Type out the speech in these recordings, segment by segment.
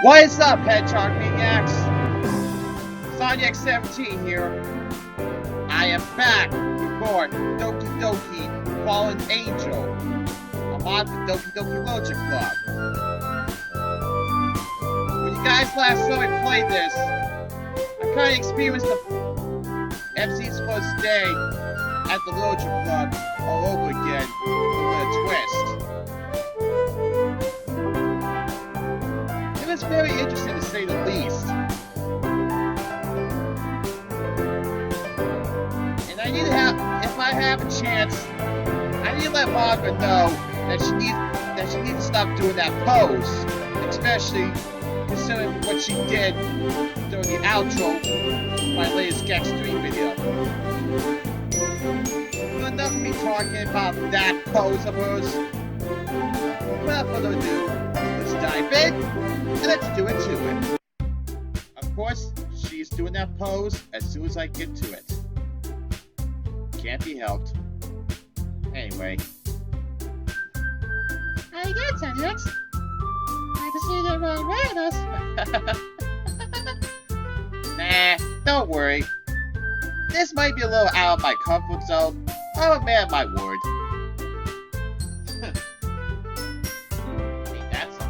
What is up, Hedgehog Maniacs? Sonic 17 here. I am back for Doki Doki Fallen Angel. I'm on the Doki Doki Logic Club. When you guys last saw me play this, I kind of experienced the MC's first day at the Logic Club all over again with a twist. It was very interesting to say the least. And I need to have, if I have a chance, I need to let Margaret know that she needs to stop doing that pose, especially considering what she did during the outro of my latest Gex 3 video. But enough of me talking about that pose of hers. Without further ado, let's dive in and let's do it to it. Of course, she's doing that pose as soon as I get to it. Can't be helped. Anyway. How you doing, Tenix? Glad to see you get really mad at us. Nah, don't worry. This might be a little out of my comfort zone. I'm a man of my word. Ain't that something?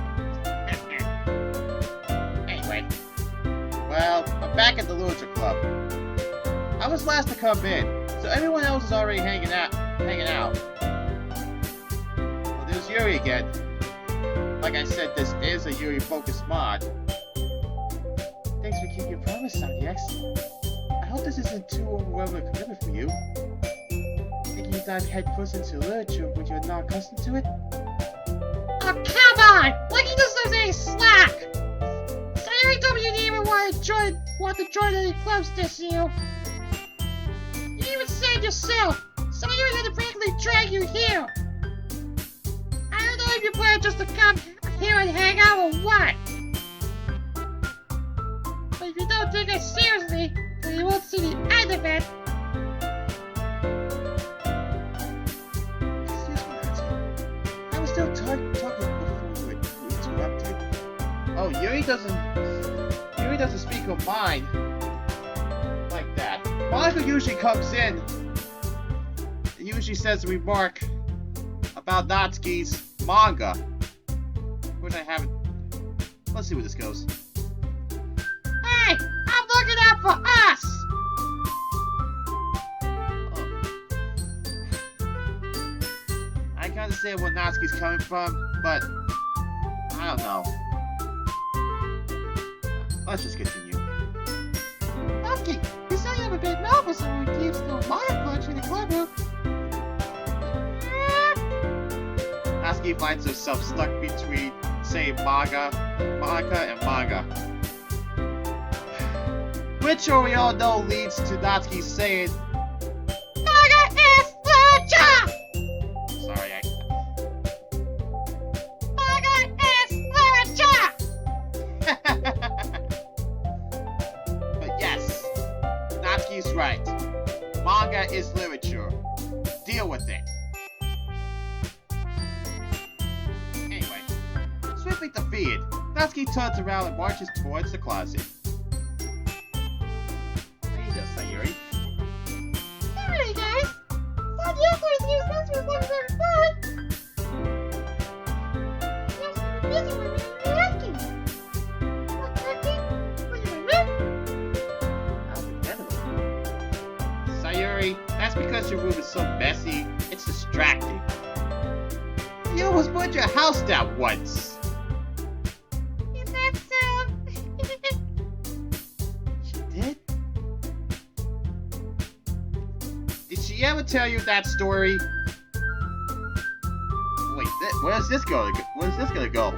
Anyway. Well, I'm back at the Loser Club. I was last to come in, so everyone else is already hanging out. Well, there's Yuri again. Like I said, this is a Yuri focused mod. Thanks for keeping your promise, Sonic. I hope this isn't too overwhelming a commitment for you. Thinking you dive headfirst into literature when you're not accustomed to it? Oh, come on! Like he doesn't have any slack! Sayuri told me you didn't even want to join any clubs this year. You even said yourself, Sayuri had to practically drag you here. I don't know if you plan just to come here and hang out or what. But if you don't take it seriously, then you won't see the end of it. Excuse me, Nancy. I was still talking before you interrupted. Oh, Yuri doesn't speak her mind like that. Monica usually comes in and usually says a remark about Natsuki's manga, which I haven't. Let's see where this goes. Hey, I'm looking out for us! I can understand where Natsuki's coming from, but I don't know. Let's just continue. Okay, you say you have a big novel, so we keep still manga collection in the clubroom. Natsuki finds herself stuck between, say, Monica and manga. Which we all know leads to Natsuki saying, Manga is literature! sorry, Manga is literature! But yes, Natsuki's right. Manga is literature. Deal with it. Anyway, swiftly defeated, Natsuki turns around and marches towards the closet. How you doing, Sayuri? Alright, guys. Thought you guys use this for something fun. Yes, you were busy when you were asking. What, cooking? Were you in room? How forgettable. Sayuri, that's because your room is so messy, it's distracting. You almost burned your house down once. Is that so? She did? Did she ever tell you that story? Wait, where's this gonna go?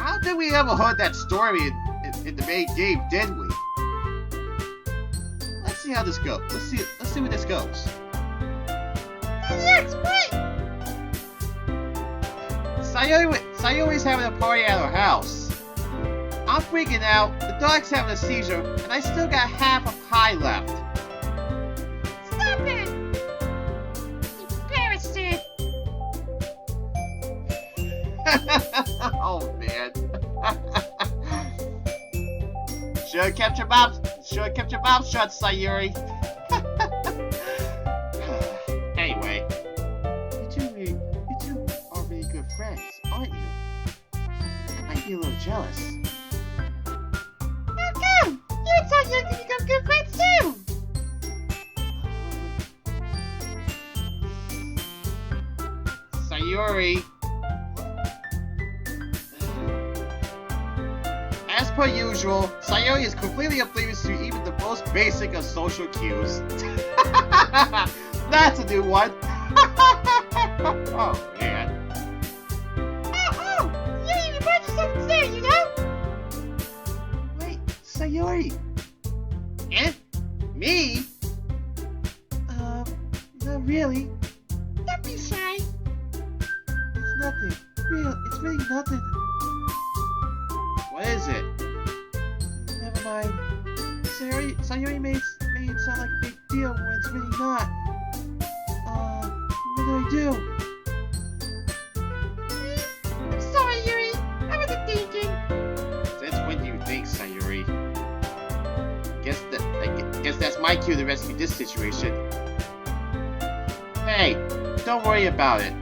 I don't think we ever heard that story in the main game, did we? Let's see how this goes. Let's see where this goes. Yes, wait! Sayuri's having a party at her house. I'm freaking out, the dog's having a seizure, and I still got half a pie left. Stop it! Embarrassing! Should have kept your mouth shut, Sayuri. Anyway, you two are really good friends, aren't you? I might be a little jealous. How come? You thought you could become good friends too! Sayuri. As per usual, Sayuri is completely oblivious to even the most basic of social cues. That's a new one. Oh man. Oh! You even brought yourself to say, you know? Wait, Sayuri. Eh? Me? Not really. Don't be shy. It's nothing. It's really nothing. What is it? Never mind. Sayuri made it sound like a big deal when it's really not. What do I do? I'm sorry, Yuri. I wasn't thinking. Since when do you think, Sayuri? Guess that's my cue to rescue this situation. Hey, don't worry about it.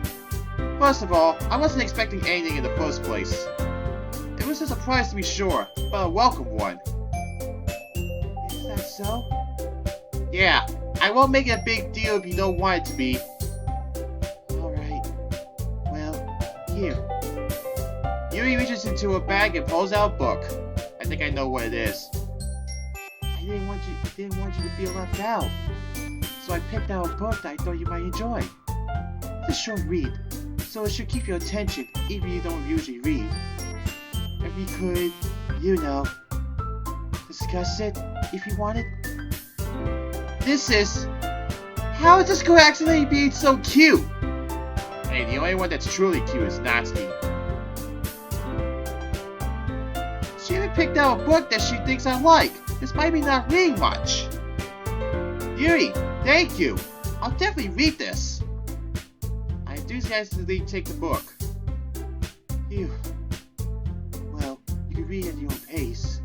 First of all, I wasn't expecting anything in the first place. It was a surprise to be sure, but a welcome one. Is that so? Yeah, I won't make it a big deal if you don't want it to be. Alright. Well, here. Yuri reaches into her bag and pulls out a book. I think I know what it is. I didn't want you to feel left out. So I picked out a book that I thought you might enjoy. It's a short read, so it should keep your attention even if you don't usually read. If we could, you know, discuss it if you wanted. This is... How is this girl accidentally being so cute? Hey, the only one that's truly cute is Natsuki. She even picked out a book that she thinks I like, despite me not reading much. Yuri, thank you. I'll definitely read this. I enthusiastically take the book. Phew. Well, you can read at your own pace.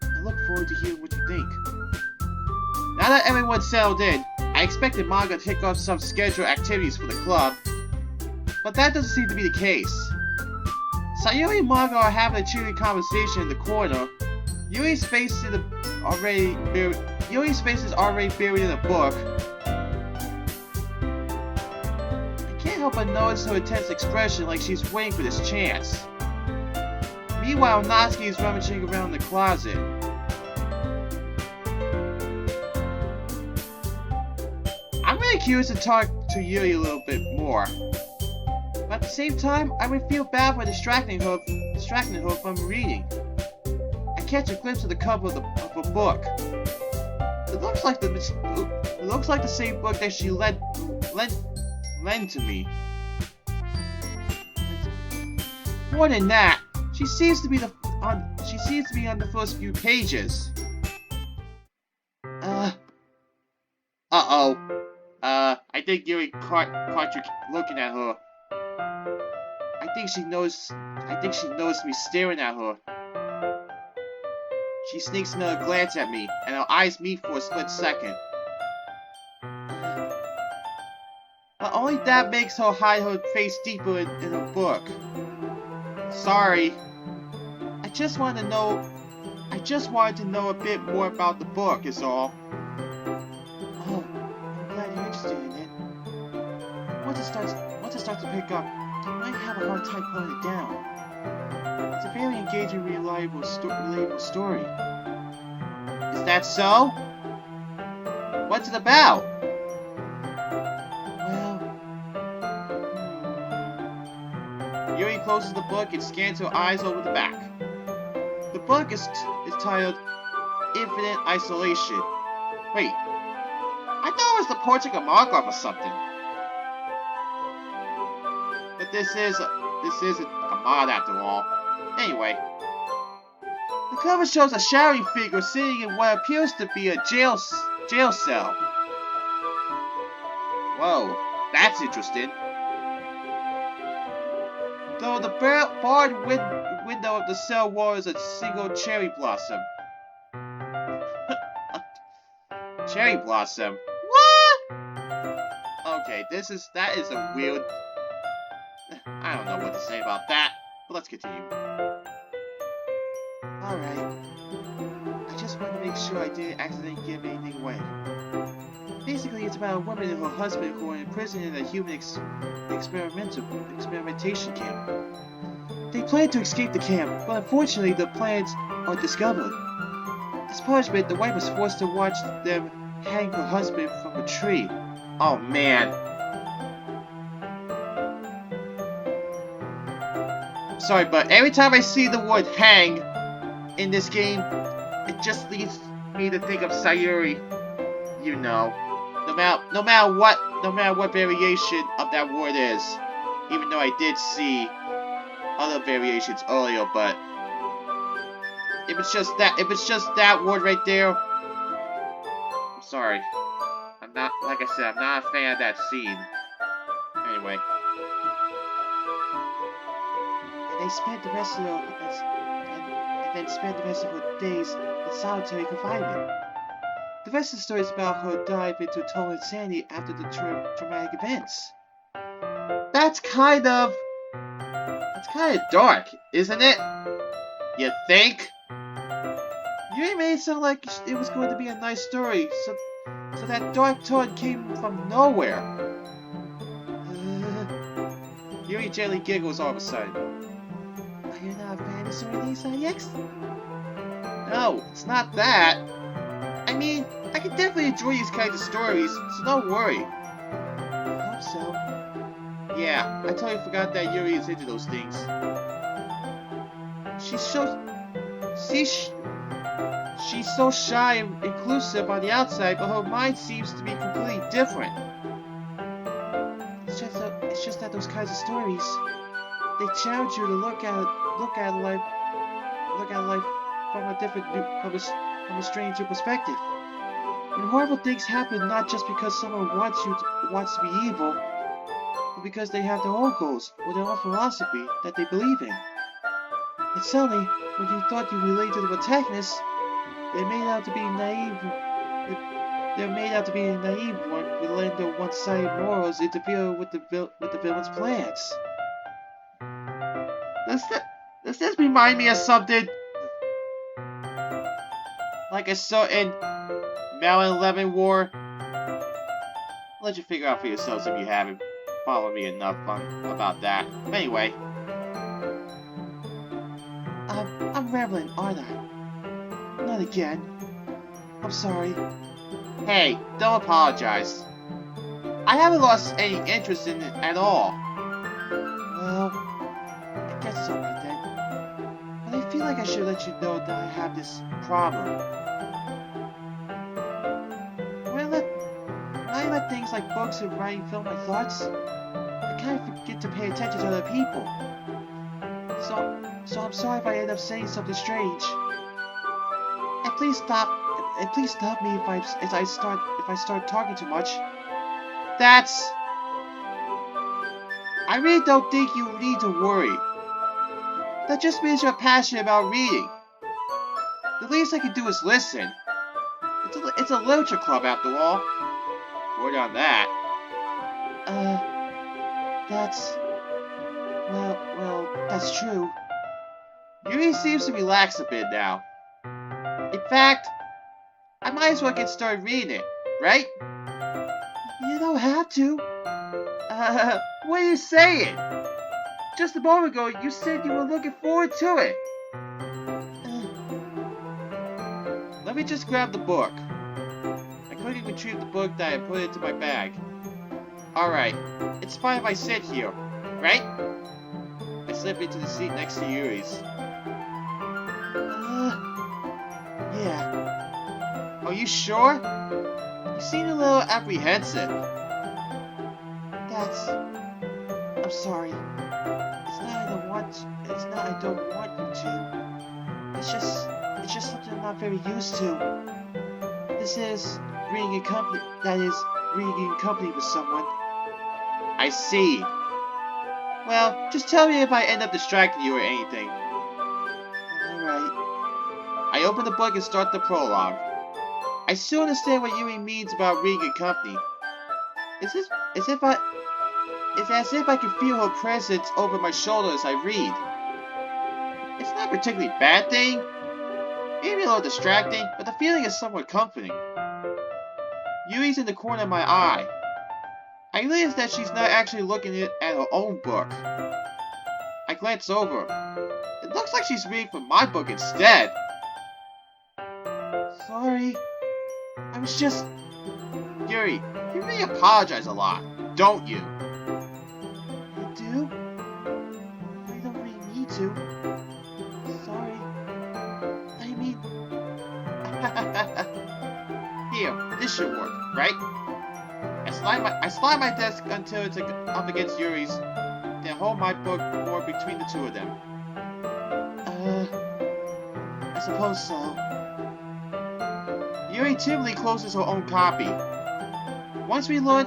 I look forward to hearing what you think. Now that everyone's settled in, I expected Manga to kick off some scheduled activities for the club, but that doesn't seem to be the case. Sayuri and Manga are having a cheery conversation in the corner. Yuri's face is already buried in a book. I can't help but notice her intense expression like she's waiting for this chance. Meanwhile, Natsuki is rummaging around the closet. I'm really curious to talk to Yuri a little bit more. But at the same time, I would feel bad for distracting her from reading. I catch a glimpse of the cover of a book. It looks like the same book that she lent to me. More than that, she seems to be on the first few pages. Uh-oh. I think Yuri caught you looking at her. I think she noticed me staring at her. She sneaks another glance at me, and our eyes meet for a split second. But only that makes her hide her face deeper in her book. Sorry. I just wanted to know a bit more about the book, is all. Oh, I'm glad you're interested in it. Once it starts to pick up, you might have a hard time pulling it down. It's a very engaging, relatable story. Is that so? What's it about? Well... Yuri closes the book and scans her eyes over the back. The book is titled Infinite Isolation. Wait, I thought it was the portrait of Markov or something. But this isn't a mod after all. Anyway, the cover shows a shadowy figure sitting in what appears to be a jail cell. Whoa, that's interesting. Though the barred window of the cell wall is a single cherry blossom. Cherry Blossom. What? Okay, that is a weird... I don't know what to say about that, but let's continue. Alright. I just want to make sure I didn't accidentally give anything away. Basically, it's about a woman and her husband who are imprisoned in a human experimentation camp. They plan to escape the camp, but unfortunately the plans are discovered. As punishment, the wife was forced to watch them hang her husband from a tree. Oh man. I'm sorry, but every time I see the word hang in this game, it just leads me to think of Sayuri. You know. No matter what variation of that word is. Even though I did see other variations earlier, but if it's just that word right there, I'm sorry. I'm not, like I said, I'm not a fan of that scene. Anyway. And they spent the rest of her days in solitary confinement. The rest of the story is about her dive into total insanity after the traumatic events. That's kind of dark, isn't it? You think? You made it sound like it was going to be a nice story, so that dark tone came from nowhere. Yuri gently giggles all of a sudden. Are you not a fan of some of these IX? No, it's not that. I mean, I can definitely enjoy these kinds of stories, so don't worry. I hope so. Yeah, I totally forgot that Yuri is into those things. She's so shy and inclusive on the outside, but her mind seems to be completely different. It's just that those kinds of stories, they challenge you to look at life from a strange new perspective. When horrible things happen, not just because someone wants to be evil, but because they have their own goals or their own philosophy that they believe in. And suddenly, when you thought you related to the protagonist, they're made out to be naive. They're made out to be a naive one, with letting their one-sided morals interfere with the villain's plans. Does this remind me of something? Like a certain Melon Lemon War? I'll let you figure out for yourselves if you haven't followed me enough about that. But anyway. I'm rambling, aren't I? Not again. I'm sorry. Hey, don't apologize. I haven't lost any interest in it at all. Well, I guess it's alright then. But I feel like I should let you know that I have this problem. When I let things like books and writing fill my thoughts, I kind of forget to pay attention to other people. So I'm sorry if I end up saying something strange. And please stop me if I start talking too much. I really don't think you need to worry. That just means you're passionate about reading. The least I can do is listen. It's a literature club after all. Word on that. That's true. Yuri seems to relax a bit now. In fact, I might as well get started reading it, right? You don't have to. What are you saying? Just a moment ago, you said you were looking forward to it. Let me just grab the book. I quickly retrieved the book that I put into my bag. Alright, it's fine if I sit here, right? I slip into the seat next to Yuri's. Yeah. Are you sure? You seem a little apprehensive. I'm sorry. It's not I don't want you to. It's just something I'm not very used to. This is reading in company with someone. I see. Well, just tell me if I end up distracting you or anything. Alright. I open the book and start the prologue. I still understand what Yuri means about reading in company. It's as if I can feel her presence over my shoulder as I read. It's not a particularly bad thing, maybe a little distracting, but the feeling is somewhat comforting. Yuri's in the corner of my eye. I realize that she's not actually looking at her own book. I glance over. It looks like she's reading from my book instead. Sorry. I was just... Yuri, you really apologize a lot, don't you? I do? I don't really need to. Sorry. I mean... Here, this should work, right? I slide my desk until it's up against Yuri's, then hold my book more between the two of them. I suppose so. Yuri timidly closes her own copy. Once we lean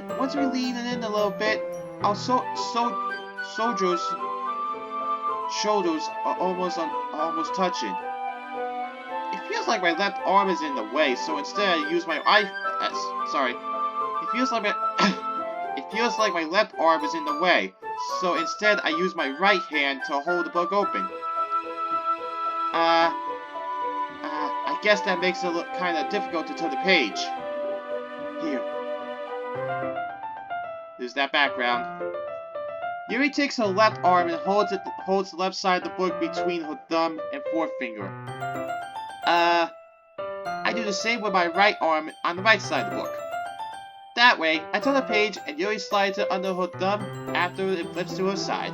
in a little bit, our soldier's shoulders are almost touching. It feels like my left arm is in the way, so instead I use my It feels like my left arm is in the way, so instead I use my right hand to hold the book open. I guess that makes it look kind of difficult to turn the page. Here. There's that background. Yuri takes her left arm and holds the left side of the book between her thumb and forefinger. I do the same with my right arm on the right side of the book. That way, I turn the page and Yuri slides it under her thumb after it flips to her side.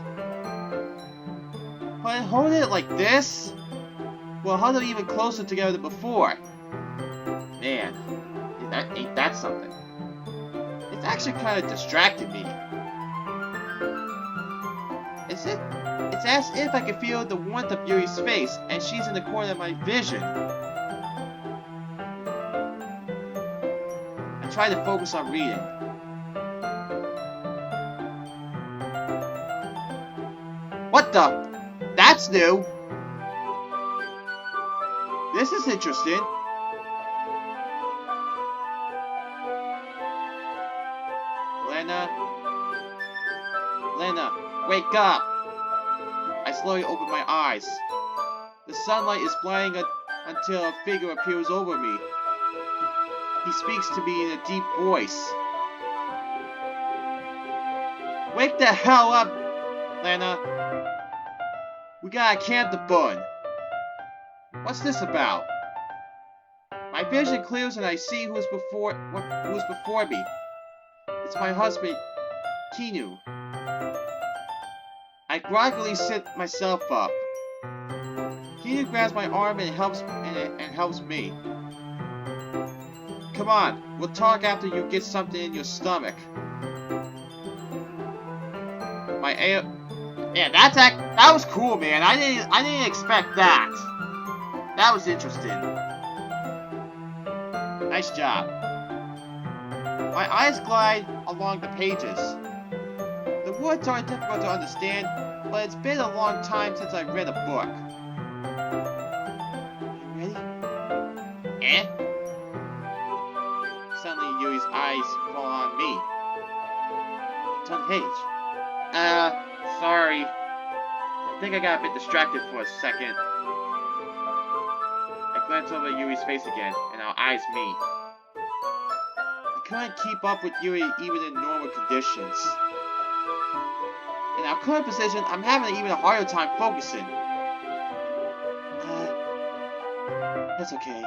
But holding it like this will hold them even closer together than before. Man, ain't that something? It's actually kind of distracting me. It's as if I can feel the warmth of Yuri's face, and she's in the corner of my vision. I try to focus on reading. What the? That's new! This is interesting. Lena, wake up! I slowly open my eyes. The sunlight is blinding until a figure appears over me. He speaks to me in a deep voice. Wake the hell up, Lena. We got a camp to burn. What's this about? My vision clears and I see who's before me. It's my husband, Kinu. I groggily sit myself up. Kinu grabs my arm and helps me. Come on, we'll talk after you get something in your stomach. Yeah, that was cool, man. I didn't expect that. That was interesting. Nice job. My eyes glide along the pages. The words aren't difficult to understand, but it's been a long time since I've read a book. You ready? Suddenly, Yuri's eyes fall on me. Turn the page. Sorry. I think I got a bit distracted for a second. I glance over at Yuri's face again, and our eyes meet. I couldn't keep up with Yuri even in normal conditions. In our current position, I'm having even a harder time focusing. That's okay.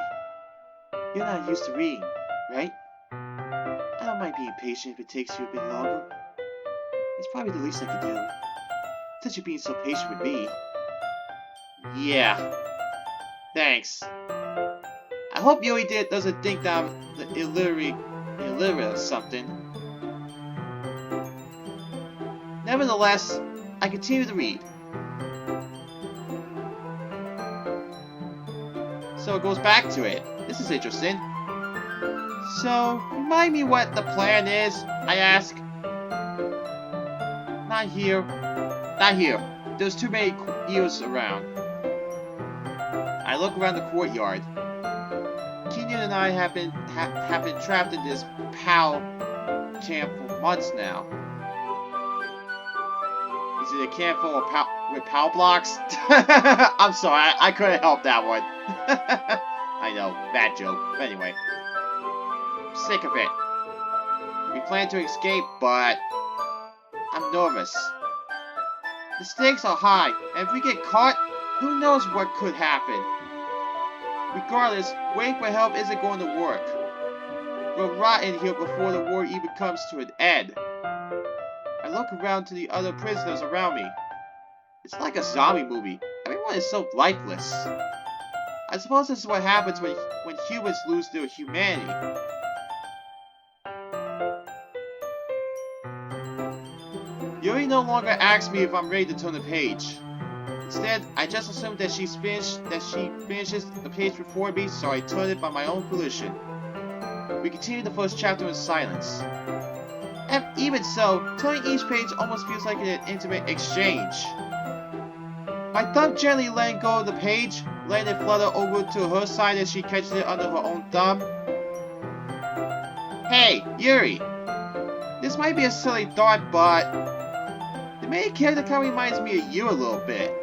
You're not used to reading, right? I don't mind being patient if it takes you a bit longer. It's probably the least I can do. Since you're being so patient with me. Yeah. Thanks. I hope Yuri doesn't think that I'm illiterate or something. Nevertheless, I continue to read. So it goes back to it. This is interesting. So, remind me what the plan is, I ask. Not here. Not here. There's too many ears around. I look around the courtyard. Kenyon and I have been have been trapped in this PAL camp for months now. Is it a camp full of with PAL blocks? I'm sorry, I couldn't help that one. I know, bad joke. But anyway, I'm sick of it. We plan to escape, but I'm nervous. The stakes are high, and if we get caught, who knows what could happen. Regardless, waiting for help isn't going to work. We'll rot in here before the war even comes to an end. I look around to the other prisoners around me. It's like a zombie movie. Everyone is so lifeless. I suppose this is what happens when humans lose their humanity. Yuri no longer asks me if I'm ready to turn the page. Instead, I just assume that she finishes the page before me, so I turn it by my own volition. We continue the first chapter in silence. And even so, turning each page almost feels like an intimate exchange. My thumb gently letting go of the page, letting it flutter over to her side as she catches it under her own thumb. Hey, Yuri! This might be a silly thought, but the main character kind of reminds me of you a little bit.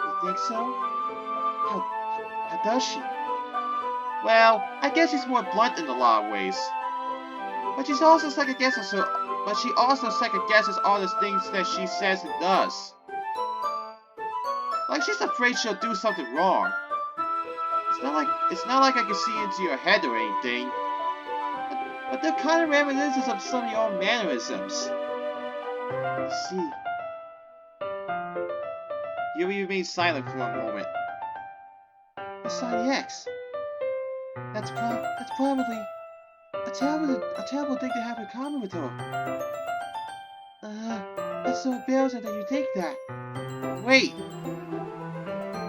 You think so? How does she? Well, I guess she's more blunt in a lot of ways. But she also second guesses all the things that she says and does. Like she's afraid she'll do something wrong. It's not like I can see into your head or anything. But they're kind of reminiscent of some of your own mannerisms. I see. Yuri remains silent for a moment. Besides X. That's probably a terrible thing to have in common with her. That's so embarrassing that you think that. Wait.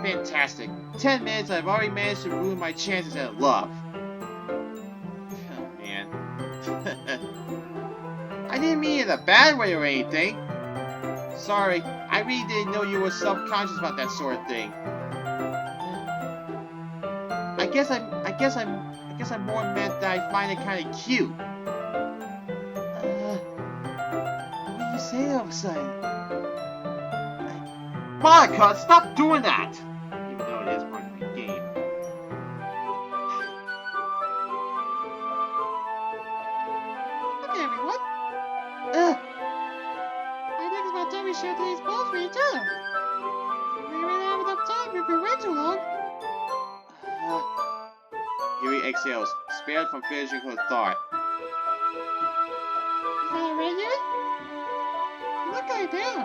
Fantastic. 10 minutes, I've already managed to ruin my chances at love. Oh, man. I didn't mean it in a bad way or anything. Sorry, I really didn't know you were self-conscious about that sort of thing. I guess I more meant that I find it kind of cute. What do you say all of a sudden? Monica, stop doing that! Even though it is part of the game. Okay, everyone. I think it's about time we share today's balls for each other. We ran out of enough time if we wait too long. Yuri exhales, spared from finishing her thought. Is that right, Yuri? You look kind of down.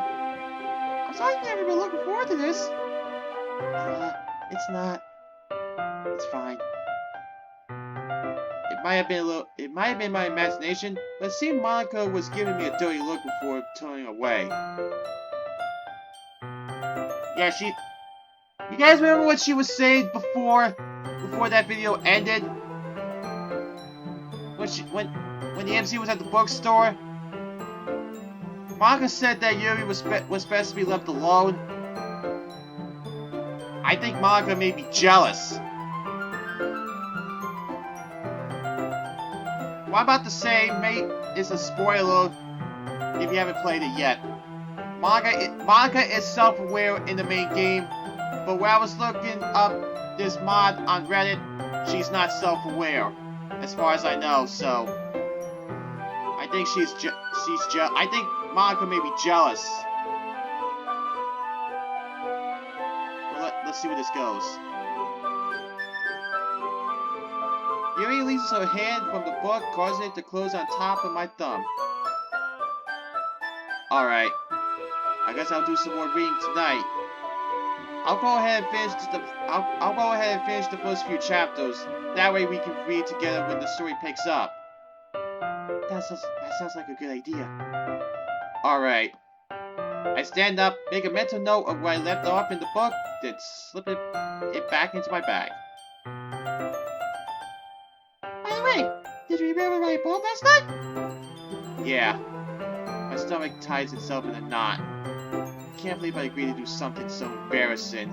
I'm sorry you've never been looking forward to this. It's not. It's fine. It might have been my imagination, but it seemed Monica was giving me a dirty look before turning away. Yeah, you guys remember what she was saying before that video ended? When the MC was at the bookstore? Monica said that Yuri was best to be left alone. I think Monica may be jealous. What I'm about to say is a spoiler if you haven't played it yet. Monica is self-aware in the main game, but when I was looking up this mod on Reddit, she's not self-aware, as far as I know. So I think I think Monica may be jealous. Well, let's see where this goes. Yuri releases her hand from the book, causing it to close on top of my thumb. Alright. I guess I'll do some more reading tonight. I'll go ahead and finish the first few chapters. That way we can read together when the story picks up. That sounds like a good idea. Alright. I stand up, make a mental note of where I left off in the book, then slip it back into my bag. By the way, did you remember my ball last night? Yeah. My stomach ties itself in a knot. Can't believe I agreed to do something so embarrassing.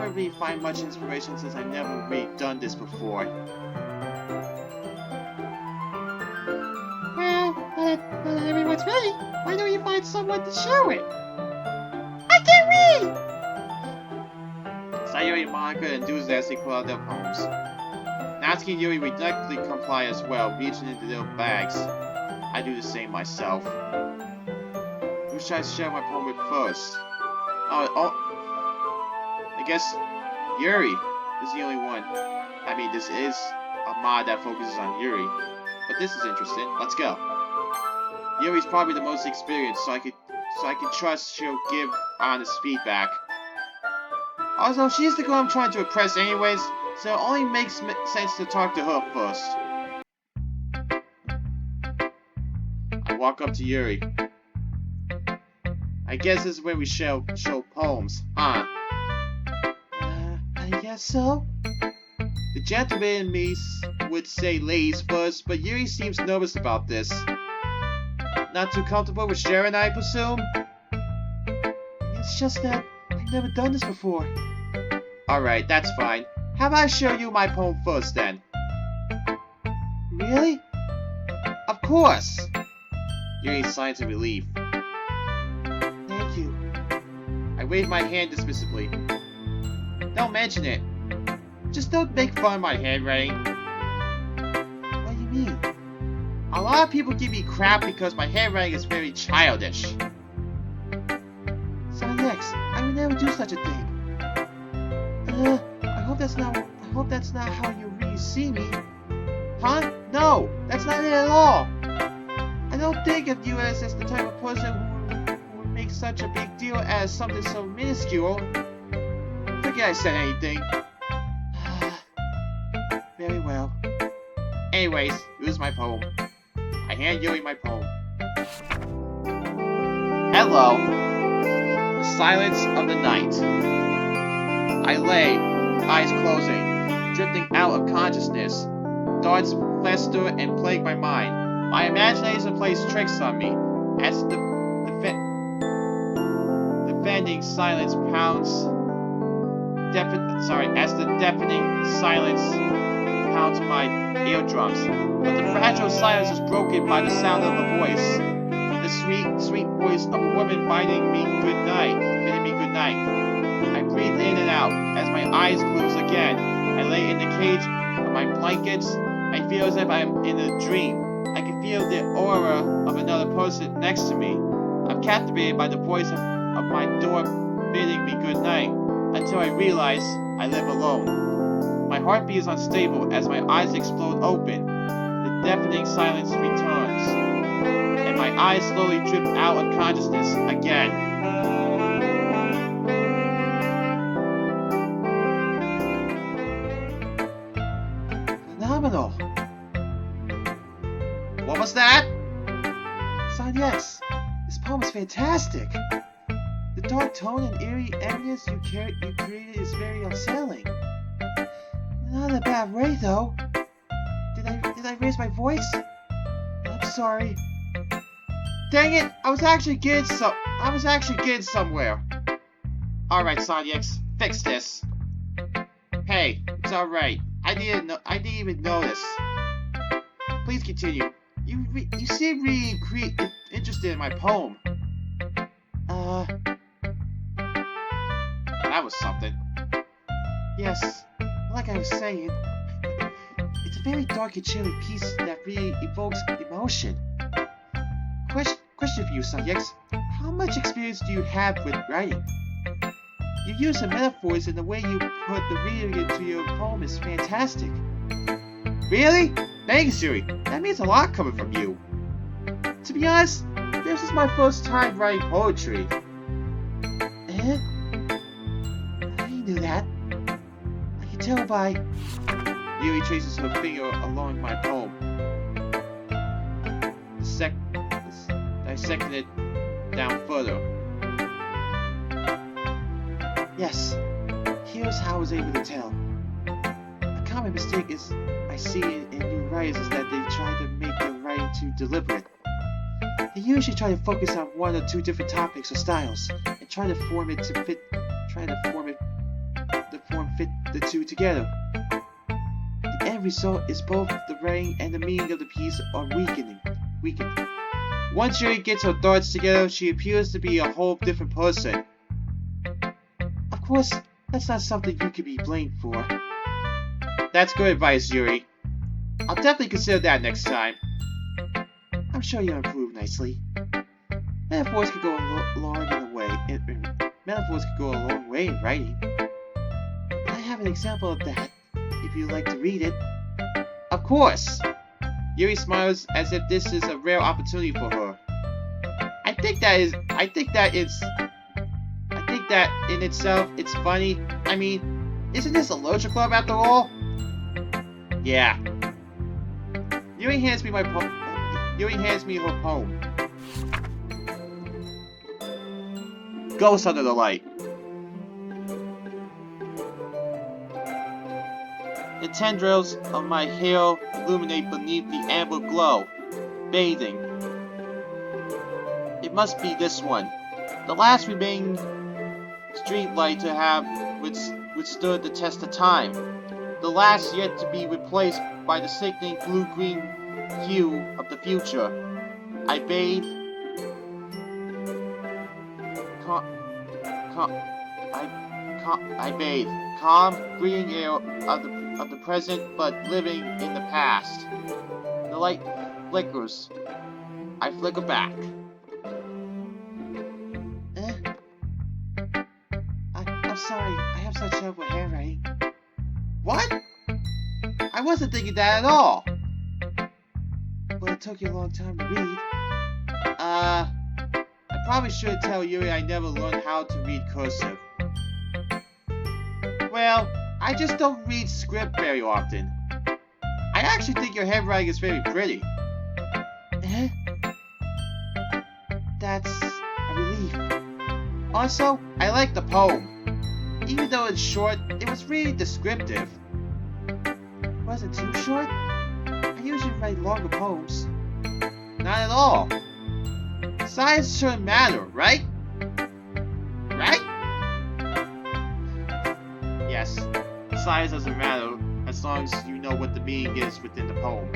never really find much inspiration since I've never really done this before. Well, not everyone's ready. Why don't you find someone to show it? I can read! Sayori and Monica enthusiastically pull out their poems. Natsuki and Yuri reluctantly comply as well, reaching into their bags. I do the same myself. Who should I share my poem with first? I guess Yuri is the only one. I mean, this is a mod that focuses on Yuri. But this is interesting. Let's go. Yuri's probably the most experienced, so I can trust she'll give honest feedback. Also, she's the girl I'm trying to impress anyways, so it only makes sense to talk to her first. I walk up to Yuri. I guess this is where we show poems, huh? I guess so. The gentleman in me would say ladies first, but Yuri seems nervous about this. Not too comfortable with sharing, I presume? It's just that I've never done this before. Alright, that's fine. How about I show you my poem first, then? Really? Of course! Yuri signs in relief. Thank you. I wave my hand dismissively. Don't mention it. Just don't make fun of my handwriting. What do you mean? A lot of people give me crap because my handwriting is very childish. Son X, I would never do such a thing. I hope that's not how you really see me. Huh? No, that's not it at all. I don't think of you as the type of person who would make such a big deal as something so minuscule. Forget I said anything. Very well. Anyways, here's my poem. I hand Yuri my poem. Hello. The silence of the night. I lay, eyes closing, drifting out of consciousness. Thoughts fester and plague my mind. My imagination plays tricks on me as the defending silence pounds. As the deafening silence pounds my eardrums. But the fragile silence is broken by the sound of a voice. The sweet, sweet voice of a woman bidding me good night. I breathe in and out as my eyes close again. I lay in the cage of my blankets. I feel as if I am in a dream. I can feel the aura of another person next to me. I'm captivated by the voice of my door bidding me good night, until I realize I live alone. My heartbeat is unstable as my eyes explode open. The deafening silence returns, and my eyes slowly drift out of consciousness again. Phenomenal! What was that? Son, yes. This poem is fantastic. The dark tone and eerie ambience you created is very unsettling. Not in a bad way, though. Did I raise my voice? I'm sorry. Dang it! I was actually getting somewhere. All right, Sonic, fix this. Hey, it's all right. I didn't even notice. Please continue. You seem really interested in my poem. That was something. Yes, like I was saying, it's a very dark and chilly piece that really evokes emotion. Question for you, Sonic. How much experience do you have with writing? You use the metaphors and the way you put the reader into your poem is fantastic. Really? Thanks, Yuri. That means a lot coming from you. To be honest, this is my first time writing poetry. Eh? I knew that. I can tell by... Yuri traces her finger along my poem. Dissecting it down further. Yes, here's how I was able to tell. A common mistake I see in new writers is that they try to make their writing too deliberate. They usually try to focus on one or two different topics or styles, and try to form it the two together. The end result is both the writing and the meaning of the piece are weakening. Once Yuri gets her thoughts together, she appears to be a whole different person. Of course, that's not something you can be blamed for. That's good advice, Yuri. I'll definitely consider that next time. I'm sure you'll improve nicely. Metaphors could go a long way in writing. I have an example of that, if you'd like to read it. Of course! Yuri smiles as if this is a rare opportunity for her. I think that in itself, it's funny. I mean, isn't this a literature club after all? Yeah. Yuri hands me her poem. Ghost Under the Light. The tendrils of my hair illuminate beneath the amber glow, bathing. It must be this one, the last remaining street light to have withstood the test of time, the last yet to be replaced by the sickening blue-green hue of the future. I bathe. I bathe. Calm, green air of the present, but living in the past. The light flickers. I flicker back. I'm sorry. I have such terrible handwriting. What? I wasn't thinking that at all. Well, it took you a long time to read. I probably should tell Yuri I never learned how to read cursive. Well, I just don't read script very often. I actually think your handwriting is very pretty. That's a relief. Also, I like the poem. Even though it's short, it was really descriptive. Was it too short? I usually write longer poems. Not at all. Size shouldn't matter, right? Right? Yes, size doesn't matter as long as you know what the meaning is within the poem,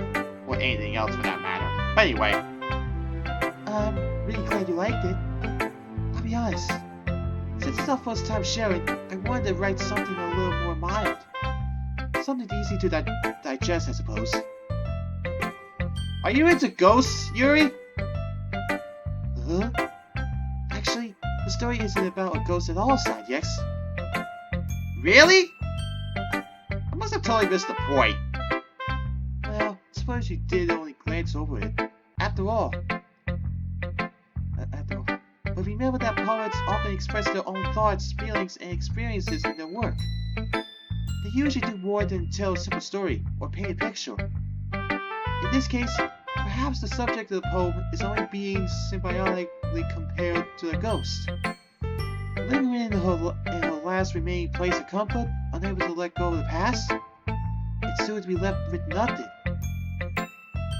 or anything else for that matter. But anyway, I'm really glad you liked it. I'll be honest, since it's our first time sharing, I wanted to write something a little more mild. Something easy to digest, I suppose. Are you into ghosts, Yuri? Actually, the story isn't about a ghost at all, Sadiex. Really? I must have totally missed the point. Well, I suppose you did only glance over it. After all. But remember that poets often express their own thoughts, feelings, and experiences in their work. They usually do more than tell a simple story or paint a picture. In this case, perhaps the subject of the poem is only being symbiotically compared to the ghost. Lingering in her last remaining place of comfort, unable to let go of the past, it's soon to be left with nothing.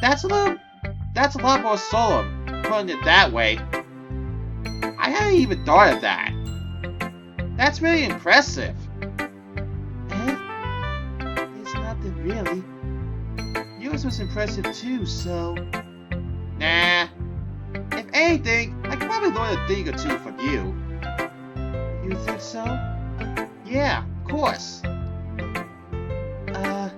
That's a lot more solemn, putting it that way. I hadn't even thought of that. That's really impressive. It's nothing really. Yours was impressive too, so... Nah. If anything, I could probably learn a thing or two from you. You think so? Yeah, of course. I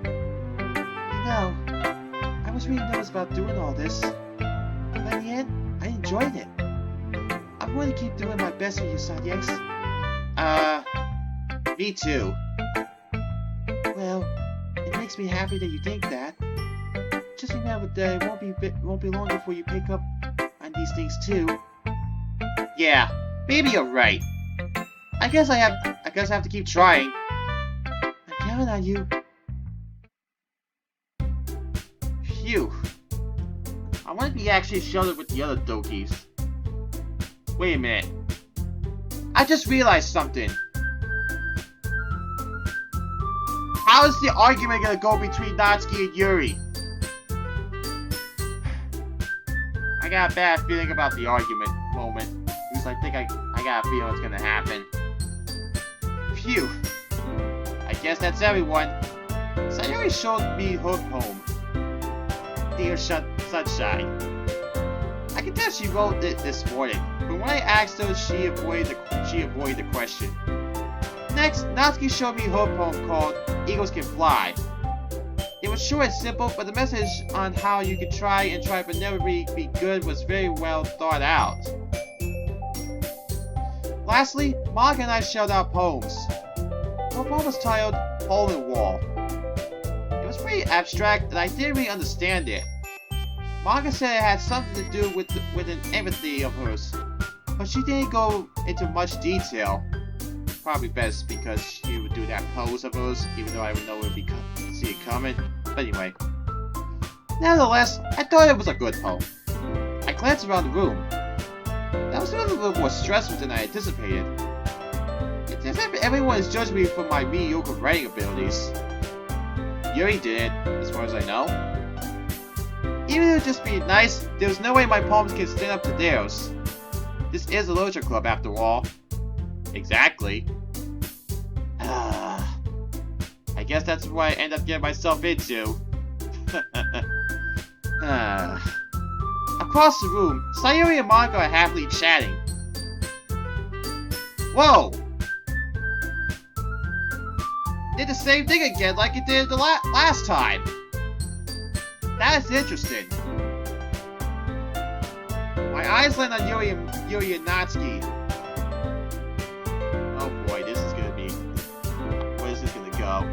was really nervous about doing all this. But in the end, I enjoyed it. I'm going to keep doing my best for you, Sadiex. Me too. Well, it makes me happy that you think that. Just remember that it won't be long before you pick up on these things too. Yeah, maybe you're right. I guess I have to keep trying. I'm counting on you. Phew. I want to be actually sheltered with the other dokies. Wait a minute. I just realized something. How is the argument gonna go between Natsuki and Yuri? I got a bad feeling about the argument moment. Because I think I got a feeling it's gonna happen. Phew. I guess that's everyone. Sayori showed me her poem, Dear Sunshine. I can tell she wrote it this morning, but when I asked her, she avoided the question. Next, Natsuki showed me her poem called Eagles Can Fly. It was short and simple, but the message on how you could try but never be good was very well thought out. Lastly, Monica and I shared our poems. Her poem was titled Hole in the Wall. It was pretty abstract and I didn't really understand it. Monica said it had something to do with an empathy of hers, but she didn't go into much detail. Probably best because she would do that pose of hers, even though I would know it would see it coming. But anyway. Nevertheless, I thought it was a good poem. I glanced around the room. That was a little more stressful than I anticipated. It's as if everyone is judging me for my mediocre writing abilities. Yuri did it, as far as I know. Even if it would just be nice, there's no way my poems can stand up to theirs. This is a literature club after all. Exactly. I guess that's what I end up getting myself into. Across the room, Sayori and Monica are happily chatting. Whoa! Did the same thing again like it did the last time. That is interesting. My eyes land on Yuri and Natsuki. Oh boy, this is gonna be... Where is this gonna go?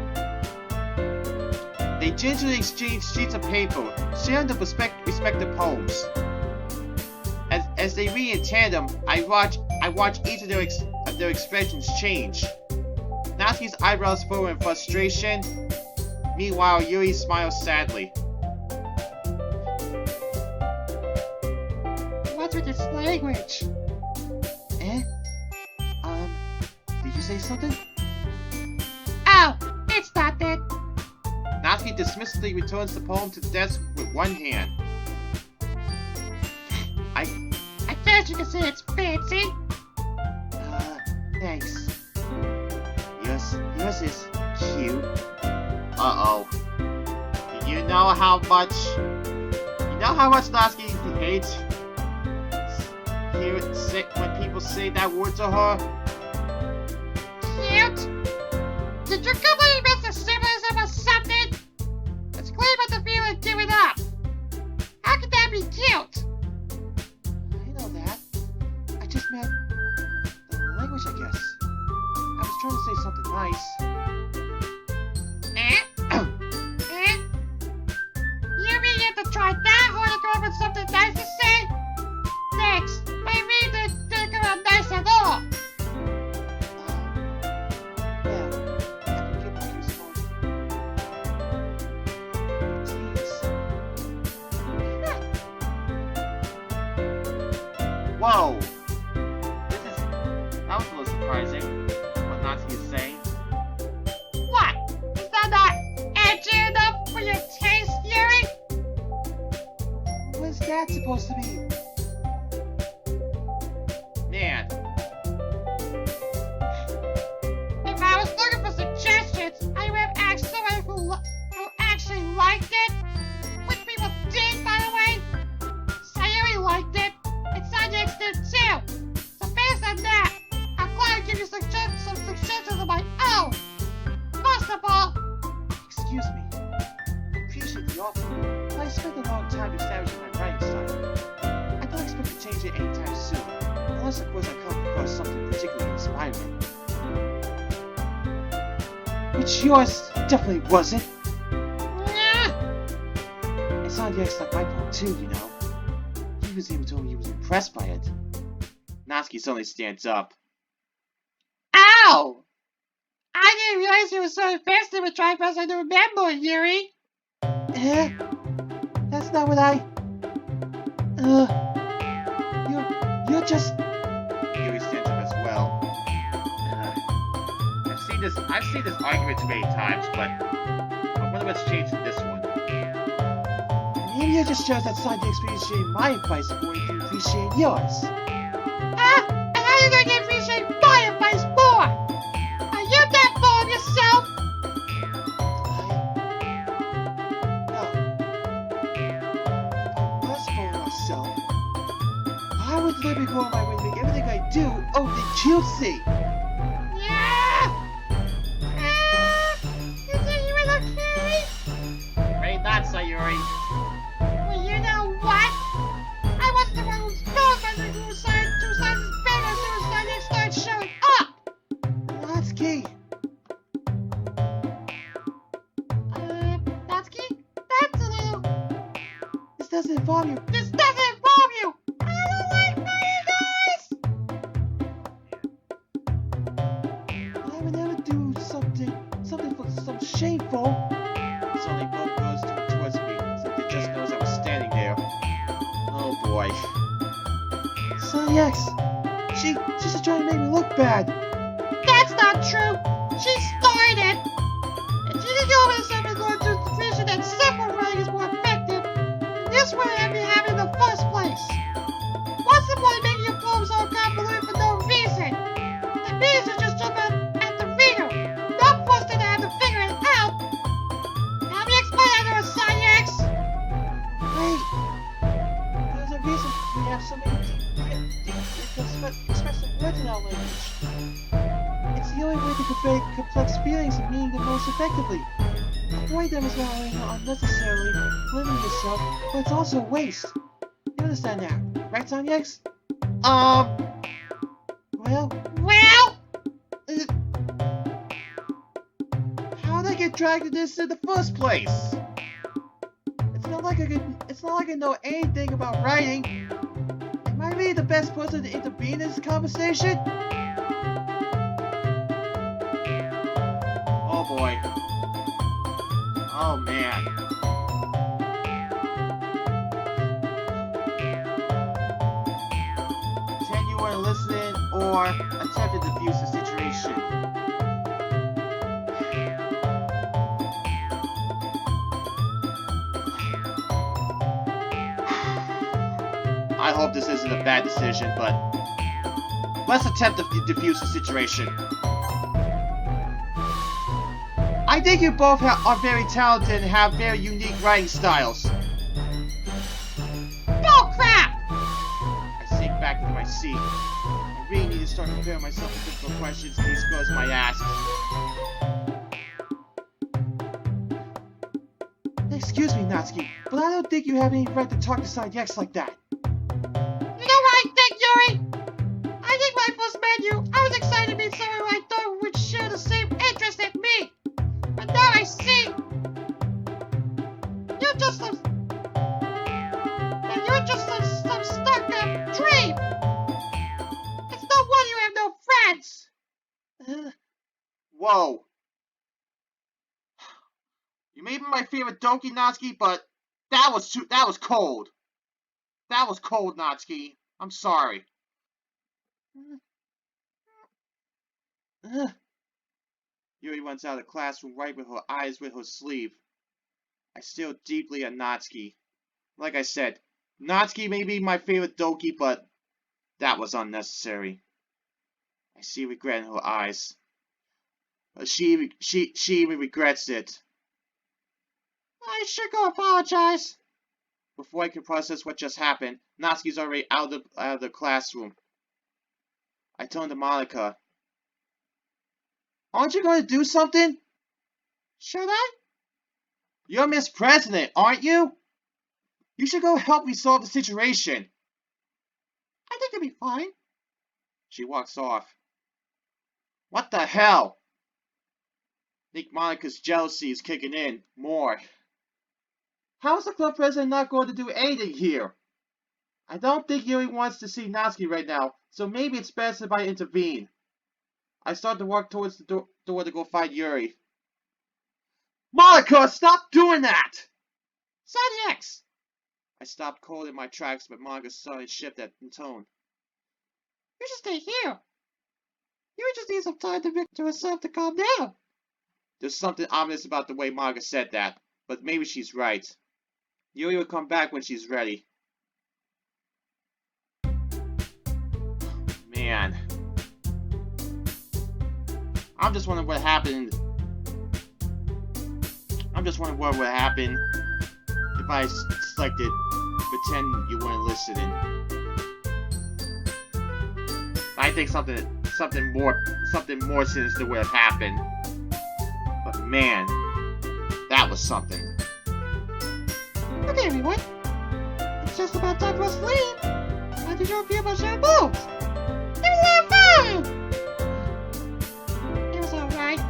They gingerly exchange sheets of paper, sharing the respective poems. As they read in tandem, I watch each of their expressions change. Natsuki's eyebrows furrow in frustration. Meanwhile, Yuri smiles sadly. What's with this language? Did you say something? Oh, it's not that. Natsuki dismissively returns the poem to the desk with one hand. I guess you can say it's fancy. Thanks. Yours is cute. Uh-oh. You know how much Natsuki hates when people say that word to her? Cute? Did your company miss the symbolism or something? It's clear about the feeling giving up. How could that be cute? I know that. I just meant the language, I guess. I was trying to say something nice. You mean you have to try that hard to come up with something nice to say? Thanks, but I really didn't come out nice at all. Yeah, I can give you some Whoa! That was a little surprising, what Natsuki is saying. What? Is that not edgy enough for your taste, Yuri? What is that supposed to mean? Man. If I was looking for suggestions, I would have asked someone who actually liked it. Which people did, by the way. Sayori liked it, and Sanjay did too. So based on that, I'm glad to give you some suggestions of my own. First of all, Excuse me. I appreciate the offer, but I spent a long time establishing my writing style. I don't expect to change it anytime soon, unless of course I come across something particularly inspiring. Which yours definitely wasn't. And Sanjay like my poem too, you know. He was even told me he was impressed by it. Natsuki suddenly stands up. Ow! I didn't realize you were so invested with trying for us to remember, Yuri. That's not what I... You're just... Yuri stands up as well. I've seen this argument too many times, but I wonder what's changed in this one. Maybe it just shows that Sanjay appreciated my advice more than to appreciate yours. And how are you going to appreciate my advice more? Are you that full of yourself? would deliberately go on my way to make everything I do ODQC. Yeah! You think you were okay? Right, not Sayuri. Well, you know what? I wasn't the one who spilled my two sizes bigger as soon as my next started showing up! Natsuki. Natsuki? That's a little... This doesn't involve you. This doesn't involve you! I don't like you guys! I would never do something for some shameful. Suddenly both goes towards me, simply just knows I was standing there. Oh boy. Sonny X! She's just trying to make me look bad. That's not true! She started! And she didn't go over to someone going to the vision that simple running is more effective. And this way I'd be having in the first place. What's the point of making your poems all convoluted for no reason? The bees are just jump out at the reader, not forced to have to figure it out. Let me explain that to a X. Wait! There's a reason we have so many expressive words in our language. It's the only way to convey complex feelings and meaning the most effectively. Avoid them is not only unnecessarily limiting yourself, but it's also a waste. You understand that, right, Sonny X? Well, how'd I get dragged into this in the first place? It's not like I know anything about writing. Am I really the best person to intervene in this conversation? Oh boy. Oh man. Pretend you weren't listening or attempt to defuse the situation. I hope this isn't a bad decision, but let's attempt to defuse the situation. I think you both are very talented and have very unique writing styles. Bull crap! I sink back into my seat. I really need to start preparing myself for difficult questions these girls might ask. Excuse me, Natsuki, but I don't think you have any right to talk to Side X like that. You know what I think, Yuri? I think when I first met you, I was excited to meet someone who I thought would share the same interest as me. But now I see you're just some stuck-up dream. It's no wonder you have no friends. Whoa. You may be my favorite Donkey, Natsuki, but that was cold. That was cold, Natsuki. I'm sorry. Yuri runs out of the classroom right with her eyes with her sleeve. I stare deeply at Natsuki. Like I said, Natsuki may be my favorite Donkey, but that was unnecessary. I see regret in her eyes. She even regrets it. I should go apologize. Before I can process what just happened, Natsuki's already out of the classroom. I turn to Monica. Aren't you going to do something? Should I? You're Miss President, aren't you? You should go help me solve the situation. I think it'll be fine. She walks off. What the hell? I think Monica's jealousy is kicking in more. How is the club president not going to do anything here? I don't think Yuri wants to see Natsuki right now, so maybe it's best if I intervene. I start to walk towards the door to go find Yuri. Monica, stop doing that! Sonny X! I stopped cold in my tracks, but Monica suddenly shifted in tone. You should stay here. You just need some time to herself to calm down. There's something ominous about the way Monica said that, but maybe she's right. Yuri will come back when she's ready. Man. I'm just wondering what happened. I'm just wondering what would happen if I selected pretend you weren't listening. I think something more sinister would have happened. But man, that was something. Okay, everyone. It's just about time for us to leave. How did you feel about sharing boats? It was a lot of fun! It was alright.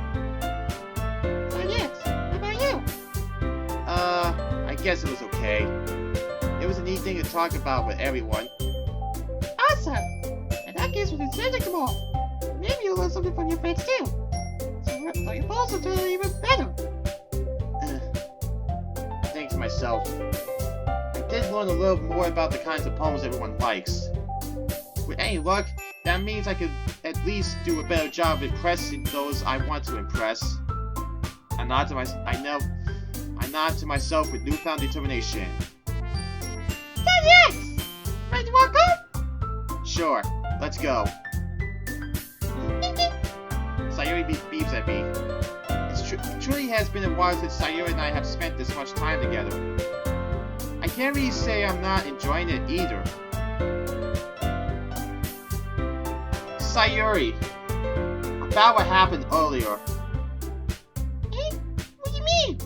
So yes, how about you? I guess it was okay. It was a neat thing to talk about with everyone. Awesome! In that case, we can send it tomorrow. Maybe you'll learn something from your friends too. So your balls will turn out even better. Thanks to myself. I did learn a little more about the kinds of poems everyone likes. With any luck, that means I could at least do a better job of impressing those I want to impress. I nod to myself with newfound determination. Yes! Ready to walk up? Sure, let's go. Sayuri beeps at me. It truly has been a while since Sayuri and I have spent this much time together. I can't really say I'm not enjoying it either. Sayuri, about what happened earlier. Eh? What do you mean?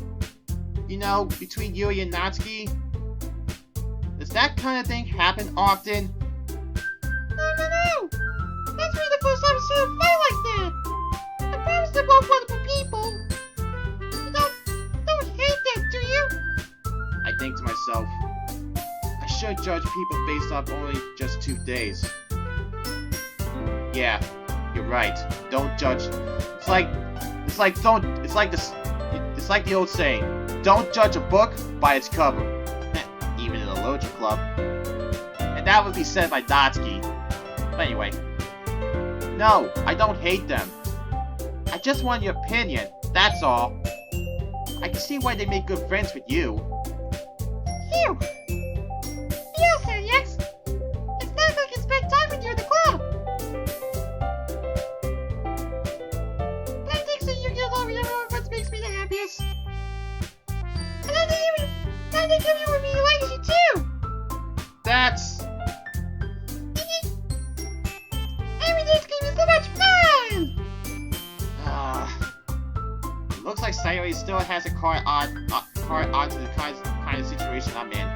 You know, between Yuri and Natsuki? Does that kind of thing happen often? No! That's really the first time I've seen a fight like that! I promise they're both wonderful people! You don't hate that, do you? I think to myself, I should judge people based off only just 2 days. Yeah, you're right. Don't judge. It's like the old saying, don't judge a book by its cover. Even in a Loja club. And that would be said by Natsuki. But anyway. No, I don't hate them. I just want your opinion, that's all. I can see why they make good friends with you. Phew! Yes, sir, yes! It's nice I can spend time with you in the club! But I think seeing you get along with everyone what makes me the happiest. And I think everyone really likes you too! That's... Every day's gonna be so much fun! Looks like Sayuri still has a card on to the kind of situation I'm in.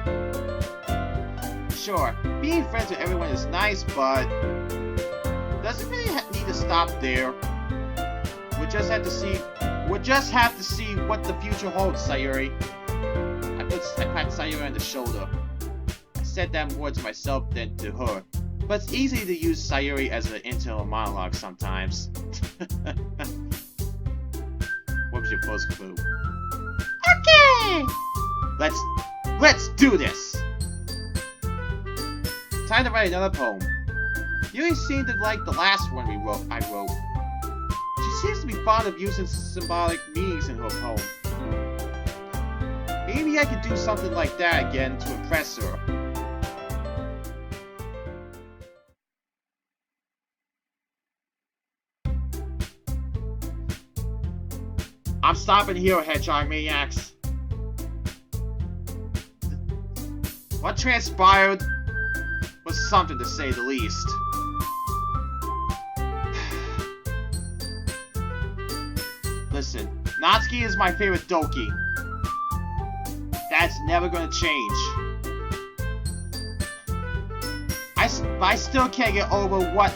Sure, being friends with everyone is nice, but doesn't really need to stop there. We'll just have to see what the future holds, Sayuri. I pat Sayuri on the shoulder. I said that more to myself than to her, but it's easy to use Sayuri as an internal monologue sometimes. What was your first clue? Okay! Let's do this! Time to write another poem. Yuri seemed to like the last one I wrote. She seems to be fond of using symbolic meanings in her poem. Maybe I could do something like that again to impress her. I'm stopping here, Hedgehog Maniacs. What transpired was something to say the least. Listen, Natsuki is my favorite Doki. That's never gonna change. I still can't get over what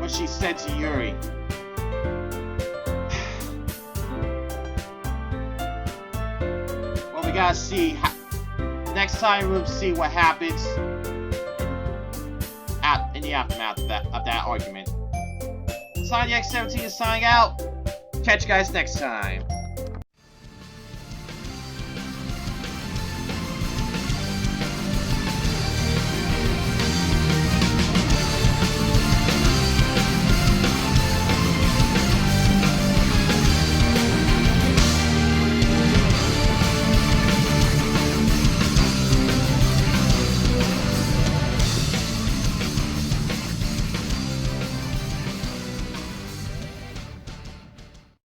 she said to Yuri. Well, we gotta see. Next time we'll see what happens in the aftermath of that argument. Sonic X17 is signing out. Catch you guys next time.